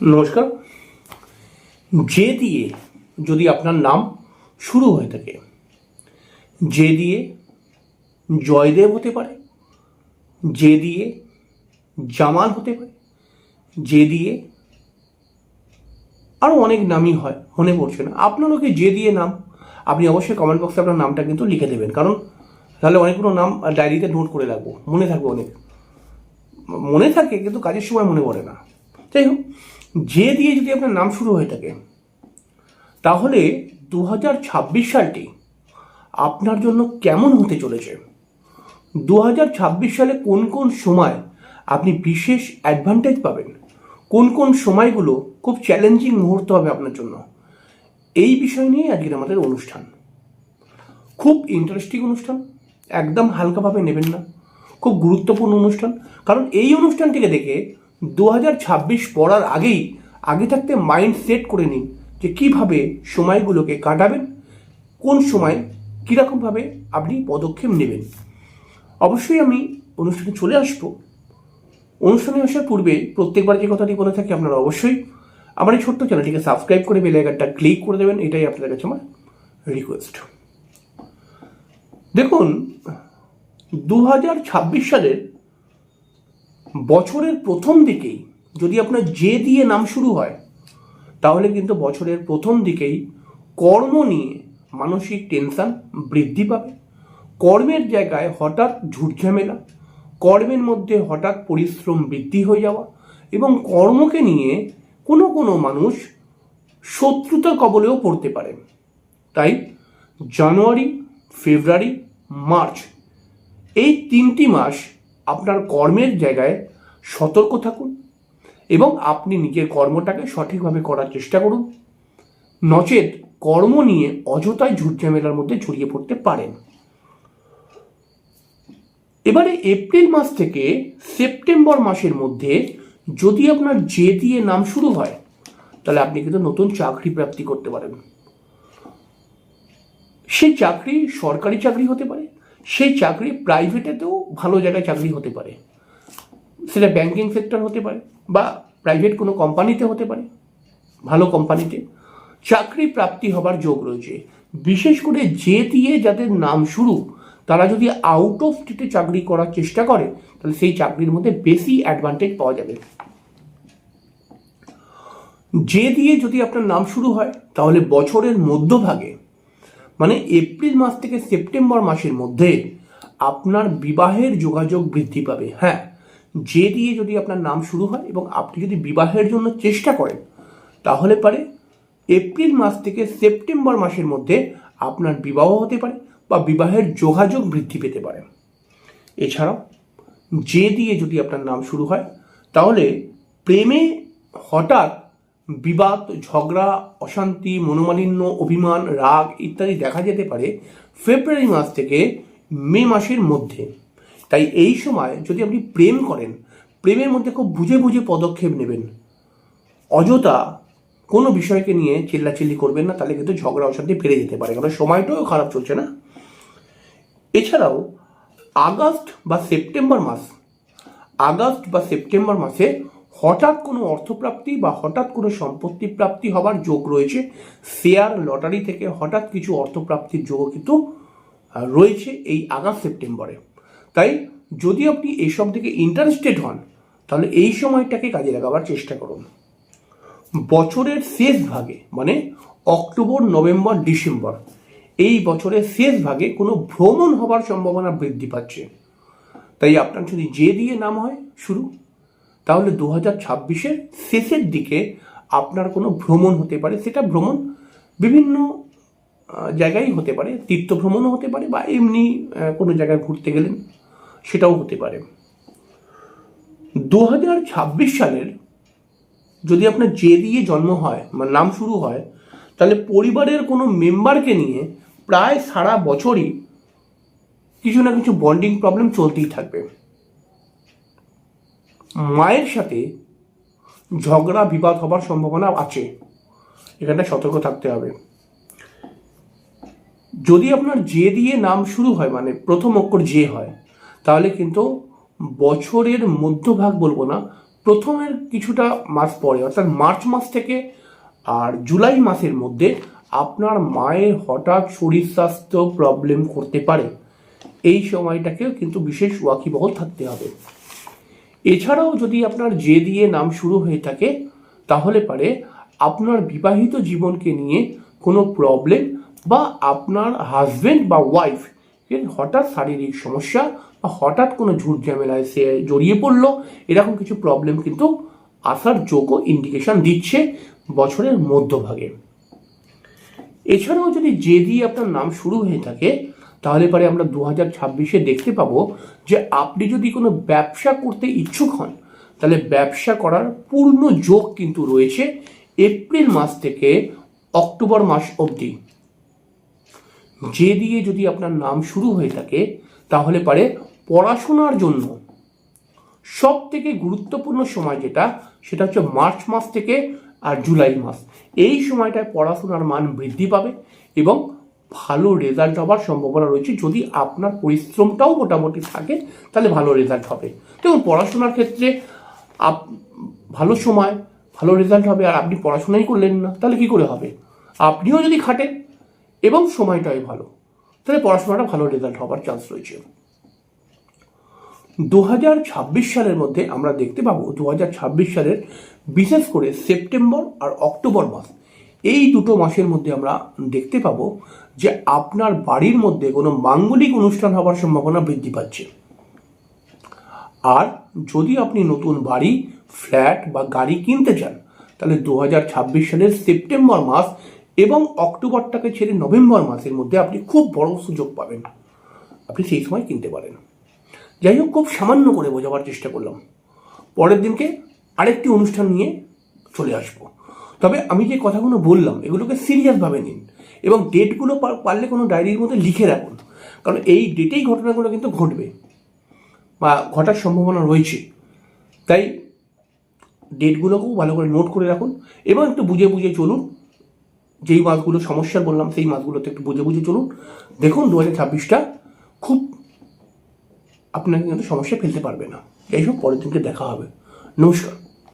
নমস্কার। যে দিয়ে যদি আপনার নাম শুরু হয়ে থাকে, যে দিয়ে জয়দেব হতে পারে, যে দিয়ে জামাল হতে পারে, যে দিয়ে আরও অনেক নামই হয়, মনে পড়ছে না। আপনারও কি যে দিয়ে নাম? আপনি অবশ্যই কমেন্ট বক্সে আপনার নামটা কিন্তু লিখে দেবেন, কারণ তাহলে অনেকগুলো নাম ডায়েরিতে নোট করে রাখবো, মনে থাকবে। অনেক মনে থাকে কিন্তু কাজের সময় মনে পড়ে না। যাই হোক, যে দিয়ে যদি আপনার নাম শুরু হয়ে থাকে, তাহলে 2026 সালটি আপনার জন্য কেমন হতে চলেছে? 2026 সালে কোন কোন সময় আপনি বিশেষ অ্যাডভান্টেজ পাবেন, কোন কোন সময়গুলো খুব চ্যালেঞ্জিং মুহূর্ত হবে আপনার জন্য, এই বিষয় নিয়ে আজকের আমাদের অনুষ্ঠান। খুব ইন্টারেস্টিং অনুষ্ঠান, একদম হালকাভাবে নেবেন না, খুব গুরুত্বপূর্ণ অনুষ্ঠান। কারণ এই অনুষ্ঠানটিকে দেখে 2026 পড়ার আগে থাকতে মাইন্ড সেট করে নিন যে কীভাবে সময়গুলোকে কাটাবেন, কোন সময় কীরকমভাবে আপনি পদক্ষেপ নেবেন। অবশ্যই আমি অনুষ্ঠানে চলে আসবো। অনুষ্ঠানে আসার পূর্বে প্রত্যেকবার যে কথাটি বলে থাকি, আপনারা অবশ্যই আমার এই ছোট্ট চ্যানেলটিকে সাবস্ক্রাইব করে বেল আইকনটা ক্লিক করে দেবেন, এটাই আপনাদের কাছে আমার রিকোয়েস্ট। দেখুন, 2026 সালের বছরের প্রথম দিকেই যদি আপনার যে দিয়ে নাম শুরু হয়, তাহলে কিন্তু বছরের প্রথম দিকেই কর্ম নিয়ে মানসিক টেনশন বৃদ্ধি পাবে। কর্মের জায়গায় হঠাৎ ঝুটঝামেলা, কর্মের মধ্যে হঠাৎ পরিশ্রম বৃদ্ধি হয়ে যাওয়া, এবং কর্মকে নিয়ে কোনো কোনো মানুষ শত্রুতার কবলেও পড়তে পারে। তাই জানুয়ারি, ফেব্রুয়ারি, মার্চ এই 3টি মাস আপনার কর্মের জায়গায় সতর্ক থাকুন এবং আপনি নিজের কর্মটাকে সঠিকভাবে করার চেষ্টা করুন, নচেত কর্ম নিয়ে অযথায় ঝুটঝামেলার মধ্যে জড়িয়ে পড়তে পারেন। এবারে এপ্রিল মাস থেকে সেপ্টেম্বর মাসের মধ্যে যদি আপনার যে দিয়ে নাম শুরু হয়, তাহলে আপনি কিন্তু নতুন চাকরি প্রাপ্তি করতে পারেন। সেই চাকরি সরকারি চাকরি হতে পারে, সেই চাকরি প্রাইভেটেতেও ভালো জায়গায় চাকরি হতে পারে, সেটা ব্যাংকিং সেক্টর হতে পারে বা প্রাইভেট কোনো কোম্পানিতে হতে পারে। ভালো কোম্পানিতে চাকরি প্রাপ্তি হবার যোগ রয়েছে। বিশেষ করে যে দিয়ে যাদের নাম শুরু, তারা যদি আউট অফ স্টেটে চাকরি করার চেষ্টা করে, তাহলে সেই চাকরির মধ্যে বেশি অ্যাডভান্টেজ পাওয়া যাবে। যে দিয়ে যদি আপনার নাম শুরু হয়, তাহলে বছরের মধ্যভাগে মানে এপ্রিল মাস থেকে সেপ্টেম্বর মাসের মধ্যে আপনার বিবাহের যোগাযোগ বৃদ্ধি পাবে। হ্যাঁ, যে দিয়ে যদি আপনার নাম শুরু হয় এবং আপনি যদি বিবাহের জন্য চেষ্টা করেন, তাহলে পারে এপ্রিল মাস থেকে সেপ্টেম্বর মাসের মধ্যে আপনার বিবাহ হতে পারে বা বিবাহের যোগাযোগ বৃদ্ধি পেতে পারে। এছাড়াও যে দিয়ে যদি আপনার নাম শুরু হয়, তাহলে প্রেমে হঠাৎ বিবাদ, ঝগড়া, অশান্তি, মনোমালিন্য, অভিমান, রাগ ইত্যাদি দেখা যেতে পারে ফেব্রুয়ারি মাস থেকে মে মাসের মধ্যে। তাই এই সময় যদি আপনি প্রেম করেন, প্রেমের মধ্যে খুব বুঝে বুঝে পদক্ষেপ নেবেন, অযথা কোনো বিষয়কে নিয়ে চিল্লাচিল্লি করবেন না, তাহলে কিন্তু ঝগড়া অশান্তি বেড়ে যেতে পারে, কারণ সময়টাও খারাপ চলছে না। এছাড়াও আগস্ট বা সেপ্টেম্বর মাসে হঠাৎ কোনো অর্থপ্রাপ্তি বা হঠাৎ কোনো সম্পত্তি প্রাপ্তি হবার যোগ রয়েছে। শেয়ার, লটারি থেকে হঠাৎ কিছু অর্থপ্রাপ্তির যোগও কিন্তু রয়েছে এই আগস্ট সেপ্টেম্বরে। তাই যদি আপনি এইসব থেকে ইন্টারেস্টেড হন, তাহলে এই সময়টাকে কাজে লাগাবার চেষ্টা করুন। বছরের শেষ ভাগে মানে অক্টোবর, নভেম্বর, ডিসেম্বর এই বছরের শেষ ভাগে কোনো ভ্রমণ হবার সম্ভাবনা বৃদ্ধি পাচ্ছে। তাই আপনার যদি যে দিয়ে নাম হয় শুরু, তাহলে 2026-এর শেষের দিকে আপনার কোনো ভ্রমণ হতে পারে। সেটা ভ্রমণ বিভিন্ন জায়গায় হতে পারে, তীর্থ ভ্রমণও হতে পারে বা এমনি কোনো জায়গায় ঘুরতে গেলেন, সেটাও হতে পারে। 2026 সালের যদি আপনার যে দিয়ে জন্ম হয় বা নাম শুরু হয়, তাহলে পরিবারের কোনো মেম্বারকে নিয়ে প্রায় সারা বছরই কিছু না কিছু বন্ডিং প্রবলেম চলতেই থাকবে। মায়ের সাথে ঝগড়া বিবাদ হবার সম্ভাবনা আছে, এখানটা সতর্ক থাকতে হবে। যদি আপনার যে দিয়ে নাম শুরু হয় মানে প্রথম অক্ষর যে হয়, তাহলে কিন্তু বছরের মধ্যভাগ বলবো না, প্রথমের কিছুটা মাস পরে অর্থাৎ মার্চ মাস থেকে আর জুলাই মাসের মধ্যে আপনার মায়ের হঠাৎ শরীর স্বাস্থ্য প্রবলেম করতে পারে। এই সময়টাকেও কিন্তু বিশেষ ওয়াকিবহল থাকতে হবে। এছাড়াও যদি আপনার জে দিয়ে নাম শুরু হয়ে থাকে তাহলে পারে আপনার বিবাহিত জীবনকে নিয়ে কোনো প্রবলেম বা আপনার হাজবেন্ড বা ওয়াইফ এর হঠাৎ শারীরিক সমস্যা বা হঠাৎ কোনো ঝুট ঝামেলায় সে জড়িয়ে পড়লো, এরকম কিছু প্রবলেম কিন্তু আসার যোগ্য ইন্ডিকেশন দিচ্ছে বছরের মধ্যভাগে। এছাড়াও যদি জে দিয়ে আপনার নাম শুরু হয়ে থাকে তাহলে পরে আমরা 2026-এ দেখতে পাবো যে আপনি যদি কোনো ব্যবসা করতে ইচ্ছুক হন তাহলে ব্যবসা করার পূর্ণ যোগ কিন্তু রয়েছে এপ্রিল মাস থেকে অক্টোবর মাস অবধি। যে দিয়ে যদি আপনার নাম শুরু হয়ে থাকে তাহলে পারে পড়াশোনার জন্য সব থেকে গুরুত্বপূর্ণ সময় যেটা সেটা হচ্ছে মার্চ মাস থেকে আর জুলাই মাস। এই সময়টায় পড়াশোনার মান বৃদ্ধি পাবে এবং ভালো রেজাল্ট হওয়ার সম্ভাবনা রয়েছে। যদি আপনার পরিশ্রমটাও মোটামুটি থাকে তাহলে ভালো রেজাল্ট হবে। দেখুন, পড়াশোনার ক্ষেত্রে ভালো সময়, ভালো রেজাল্ট হবে, আর আপনি পড়াশোনাই করলেন না তাহলে কি করে হবে? আপনিও যদি খাটেন এবং সময়টাই ভালো তাহলে পড়াশোনাটা ভালো রেজাল্ট হওয়ার চান্স রয়েছে। 2026 সালের মধ্যে আমরা দেখতে পাবো 2026 সালের বিশেষ করে সেপ্টেম্বর আর অক্টোবর মাস, এই দুটো মাসের মধ্যে আমরা দেখতে পাবো যে আপনার বাড়ির মধ্যে কোনো মাঙ্গলিক অনুষ্ঠান হওয়ার সম্ভাবনা বৃদ্ধি পাচ্ছে। আর যদি আপনি নতুন বাড়ি, ফ্ল্যাট বা গাড়ি কিনতে চান তাহলে 2026 সালের সেপ্টেম্বর মাস এবং অক্টোবরটাকে ছেড়ে নভেম্বর মাসের মধ্যে আপনি খুব বড় সুযোগ পাবেন, আপনি সেই সময় কিনতে পারেন। যাই হোক, খুব সামান্য করে বোঝাবার চেষ্টা করলাম। পরের দিনকে আরেকটি অনুষ্ঠান নিয়ে চলে আসবো। তবে আমি যে কথাগুলো বললাম এগুলোকে সিরিয়াসভাবে নিন এবং ডেটগুলো পারলে কোনো ডায়েরির মধ্যে লিখে রাখুন, কারণ এই ডেটেই ঘটনাগুলো কিন্তু ঘটবে বা ঘটার সম্ভাবনা রয়েছে। তাই ডেটগুলোকেও ভালো করে নোট করে রাখুন এবং একটু বুঝে বুঝে চলুন। যেই মাসগুলো সমস্যার বললাম সেই মাসগুলোতে একটু বুঝে বুঝে চলুন। দেখুন 2026টা খুব আপনাকে কিন্তু সমস্যায় ফেলতে পারবে না। যাই হোক, পরের দিনকে দেখা হবে। নমস্কার।